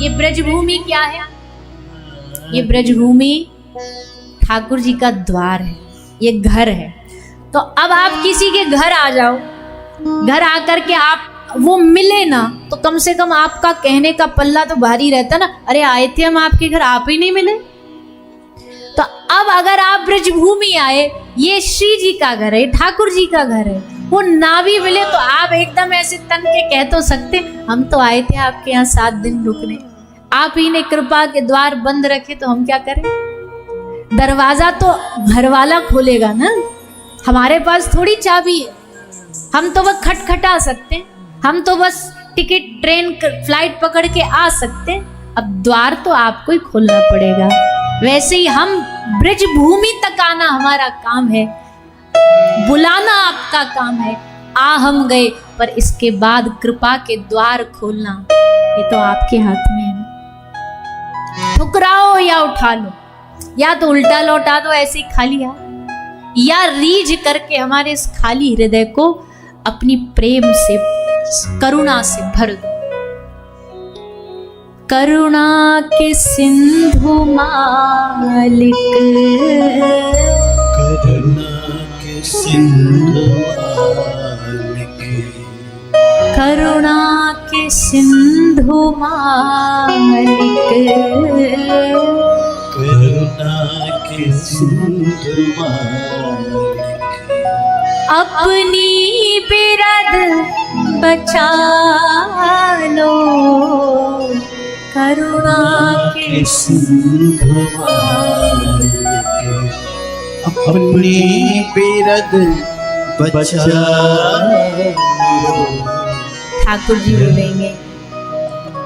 ये ब्रजभूमि क्या है? ये ब्रजभूमि ठाकुर जी का द्वार है, ये घर है। तो अब आप किसी के घर आ जाओ, घर आकर के आप वो मिले ना, तो कम से कम आपका कहने का पल्ला तो भारी रहता ना, अरे आए थे हम आपके घर, आप ही नहीं मिले। तो अब अगर आप ब्रजभूमि आए, ये श्री जी का घर है, ठाकुर जी का घर है, वो ना भी मिले तो आप एकदम ऐसे तन के कह तो सकते, हम तो आए थे आपके यहाँ 7 दिन रुकने, आप ही ने कृपा के द्वार बंद रखे तो हम क्या करें? दरवाजा तो घर वाला खोलेगा ना, हमारे पास थोड़ी चाबी है। हम तो बस खटखटा सकते, हम तो बस टिकट ट्रेन फ्लाइट पकड़ के आ सकते, अब द्वार तो आपको ही खोलना पड़ेगा। वैसे ही हम ब्रजभूमि तक आना हमारा काम है, बुलाना आपका काम है। आ हम गए, पर इसके बाद कृपा के द्वार खोलना ये तो आपके हाथ में है ना। ठुकराओ या उठा लो, या तो उल्टा लौटा दो ऐसे ही खाली हाथ, या रीझ करके हमारे इस खाली हृदय को अपनी प्रेम से, करुणा से भर दो। करुणा के सिंधु मालिक, करुणा के सिंधु मालिक, करुणा के सिंधु मालिक, करुणा के सिंधु मालिक, अपनी बिरद बचा लो। करुणा के सिंधु मालिक, अपनी बिरद बचा लो। ठाकुर जी बोलेंगे,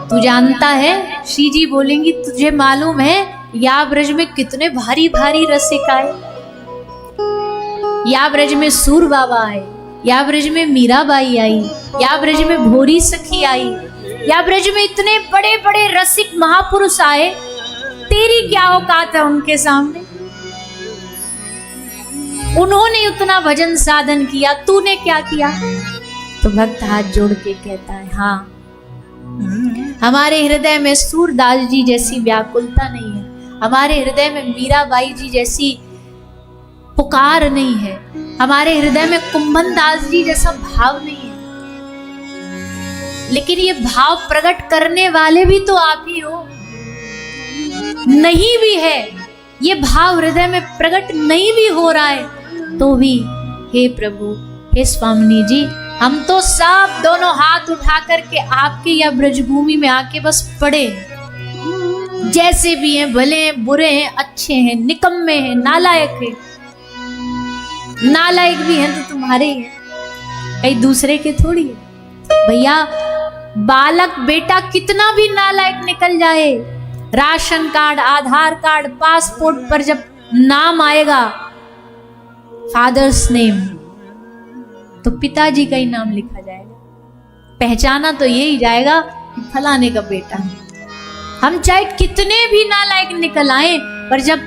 तू जानता है, श्री जी बोलेंगी, तुझे मालूम है या ब्रज में कितने भारी भारी रसिक आए, या ब्रज में सूर बाबा आए, या ब्रज में मीराबाई आई, या ब्रज में भोरी सखी आई, या ब्रज में इतने बड़े बड़े रसिक महापुरुष आए, तेरी क्या औकात है उनके सामने? उन्होंने उतना भजन साधन किया, तूने क्या किया? तो भक्त हाथ जोड़ के कहता है, हाँ, हमारे हृदय में सूरदास जी जैसी व्याकुलता नहीं है, हमारे हृदय में मीराबाई जी जैसी पुकार नहीं है, हमारे हृदय में कुंभन दास जी जैसा भाव नहीं है, लेकिन ये भाव प्रकट करने वाले भी तो आप ही हो। नहीं भी है, ये भाव हृदय में प्रकट नहीं भी हो रहा है, तो भी हे प्रभु, हे स्वामिनी जी, हम तो सब दोनों हाथ उठा करके आपके या ब्रजभूमि में आके बस पड़े, जैसे भी हैं, भले हैं, बुरे हैं, अच्छे हैं, निकम्मे हैं, नालायक हैं। नालायक भी हैं तो तुम्हारे ही हैं, कहीं दूसरे के थोड़ी है। भैया, बालक बेटा कितना भी नालायक निकल जाए, राशन कार्ड, आधार कार्ड, पासपोर्ट पर जब नाम आएगा, फादर्स नेम, तो पिताजी का ही नाम लिखा जाएगा, पहचाना तो यही जाएगा कि फलाने का बेटा है। हम चाहे कितने भी नालायक निकल आए, पर जब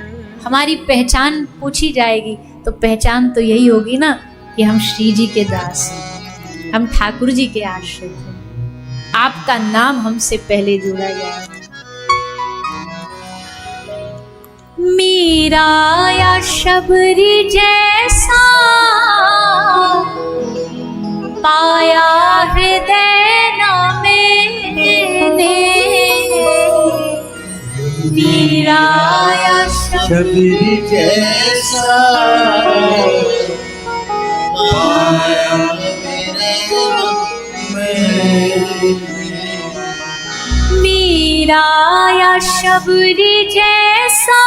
हमारी पहचान पूछी जाएगी तो पहचान तो यही होगी ना कि हम श्री जी के दास हैं, हम ठाकुर जी के आश्रित हैं, आपका नाम हमसे पहले जोड़ा जाए। मीरा या शबरी जैसा पाया हृदय न मैंने, मीरा या शबरी जैसा पाया मीरा या शबरी जैसा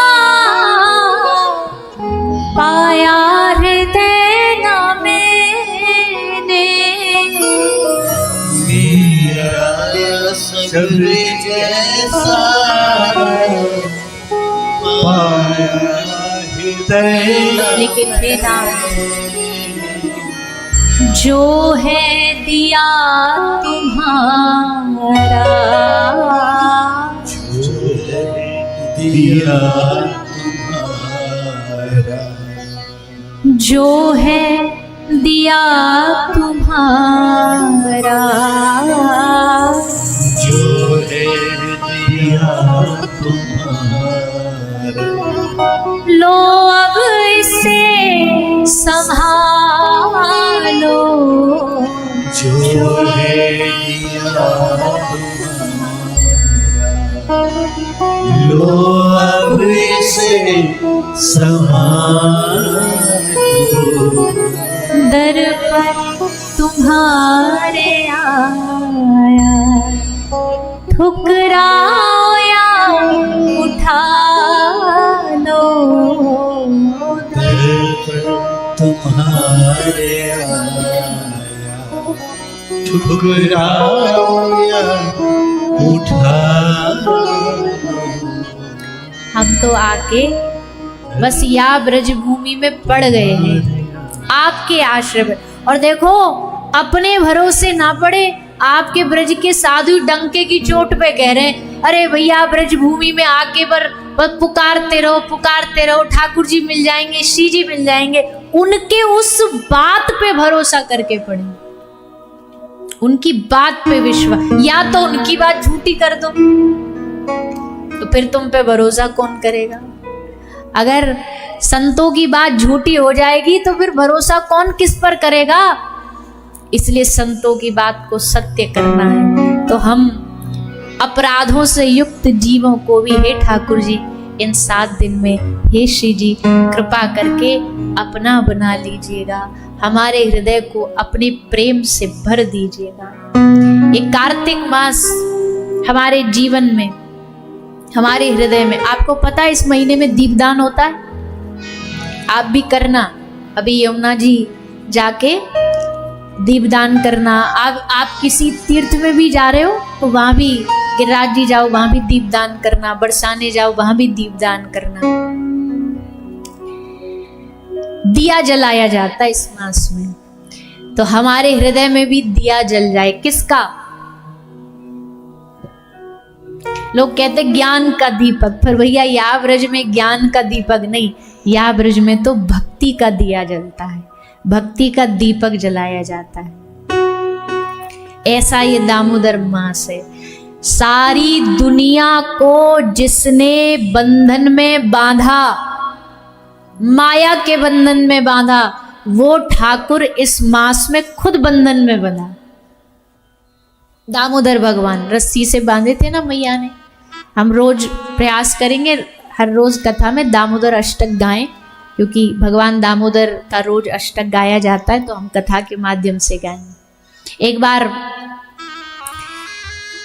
पाया हृदय न मैंने, मीरा या शबरी जैसा पाया हृदय। लेकिन हे नाम, जो है दिया तुम्हारा, जो है दिया तुम्हारा, जो है दिया तुम्हारा, जो है दिया तुम्हारा, लो अब इसे संभालो, जो है दिया तुम्हारा, लो अब इसे संभालो, दर पर तुम्हारे आया, ठुकराओ या उठा लो, दर पर तुम्हारे आया, ठुकराओ या उठा लो। हम तो आके बस या ब्रज भूमि में पड़ गए हैं आपके आश्रय में। और देखो अपने भरोसे ना पड़े, आपके ब्रज के साधु डंके की चोट पे कह रहे हैं, अरे भैया ब्रज भूमि में आके बस पुकारते रहो, ठाकुर जी मिल जाएंगे, श्री जी मिल जाएंगे। उनके उस बात पे भरोसा करके पड़े, उनकी बात पे विश्वास, या तो उनकी बात झूठी कर दो तो फिर तुम पे भरोसा कौन करेगा। अगर संतों की बात झूठी हो जाएगी तो फिर भरोसा कौन किस पर करेगा। इसलिए संतों की बात को सत्य करना है। तो हम अपराधों से युक्त जीवों को भी हे ठाकुर जी इन 7 दिन में हे श्री जी कृपा करके अपना बना लीजिएगा, हमारे हृदय को अपने प्रेम से भर दीजिएगा। ये कार्तिक मास हमारे जीवन में, हमारे हृदय में, आपको पता है इस महीने में दीपदान होता है, आप भी करना। अभी यमुना जी जाके दीपदान करना। आप किसी तीर्थ में भी जा रहे हो तो वहां भी, गिरिराज जी जाओ वहां भी दीपदान करना, बरसाने जाओ वहां भी दीपदान करना। दिया जलाया जाता है इस मास में, तो हमारे हृदय में भी दिया जल जाए। किसका? लोग कहते ज्ञान का दीपक, पर भैया या ब्रज में ज्ञान का दीपक नहीं, या ब्रज में तो भक्ति का दिया जलता है, भक्ति का दीपक जलाया जाता है। ऐसा ये दामोदर मास है। सारी दुनिया को जिसने बंधन में बांधा, माया के बंधन में बांधा, वो ठाकुर इस मास में खुद बंधन में बंधा। दामोदर भगवान रस्सी से बांधे थे ना मैया ने। हम रोज प्रयास करेंगे हर रोज कथा में दामोदर अष्टक गाएं, क्योंकि भगवान दामोदर का रोज अष्टक गाया जाता है, तो हम कथा के माध्यम से गाएंगे। एक बार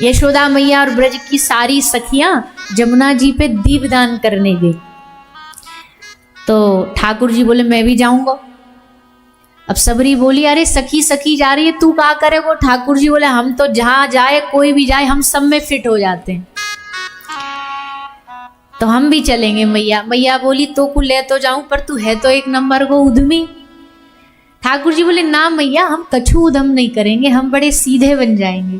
यशोदा मैया और ब्रज की सारी सखियां जमुना जी पे दीपदान करने गई, तो ठाकुर जी बोले मैं भी जाऊंगा। अब सबरी बोली अरे सखी सखी जा रही है, तू क्या करे? वो ठाकुर जी बोले हम तो जहां जाए कोई भी जाए हम सब में फिट हो जाते हैं, तो हम भी चलेंगे। मैया बोली तो को ले तो जाऊं, पर तू है तो एक नंबर को उद्यमी। ठाकुर जी बोले ना मैया हम कछु उद्यम नहीं करेंगे, हम बड़े सीधे बन जाएंगे।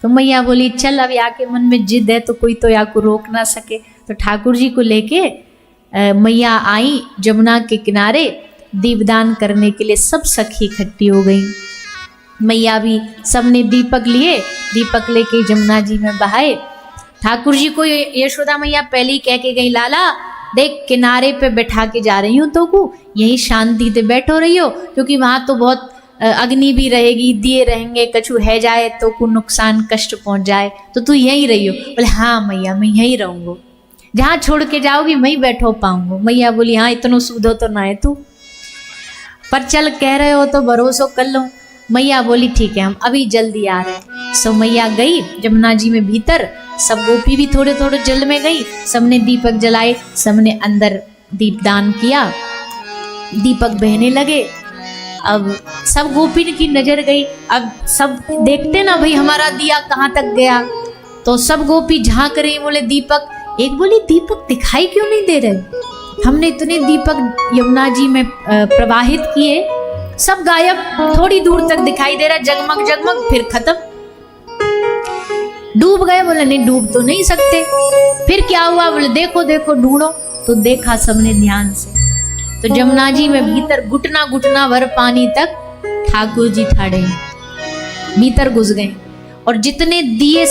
तो मैया बोली चल, अब या के मन में जिद है तो कोई तो या को रोक ना सके। तो ठाकुर जी को लेके मैया आई जमुना के किनारे दीपदान करने के लिए। सब सखी इकट्ठी हो गई, मैया भी, सबने दीपक लिए, दीपक लेके जमुना जी में बहाए। ठाकुर जी को यशोदा मैया पहले ही कह के गई, लाला देख किनारे पे बैठा के जा रही हूँ, तो को यही शांति से बैठो रही हो, क्योंकि वहां तो बहुत अग्नि भी रहेगी, दिए रहेंगे, कछु है जाए तो को नुकसान कष्ट पहुंच जाए, तो तू यहीं रही हो। बोले हाँ मैया मैं यहीं रहूंगा, जहाँ छोड़ के जाओगी मैं बैठो पाऊंगा। मैया बोली हाँ इतनो सूधो तो ना है तू, पर चल कह रहे हो तो भरोसा कर लो। मैया बोली ठीक है हम अभी जल्दी आ रहे हैं। सो मैया गई जमुना जी में भीतर, सब गोपी भी थोड़े थोड़े जल में गई, सबने दीपक जलाए, सबने अंदर दीपदान किया, दीपक बहने लगे। अब सब गोपी की नजर गई, अब सब देखते ना भाई हमारा दिया कहाँ तक गया, तो सब गोपी झांक रही, बोले दीपक। एक बोली दीपक दिखाई क्यों नहीं दे रहे? हमने इतने दीपक यमुना जी में प्रवाहित किए, सब गायब, थोड़ी दूर तक दिखाई दे रहा, जगमग जगमग, फिर खत्म, डूब गए। बोले नहीं डूब तो नहीं सकते। फिर क्या हुआ? बोले देखो देखो ढूंढो। तो देखा सबने ध्यान से, तो जमुना जी में भीतर घुटना घुटना भर पानी तक ठाकुर जी ठाड़े भीतर घुस गए, और जितने दिए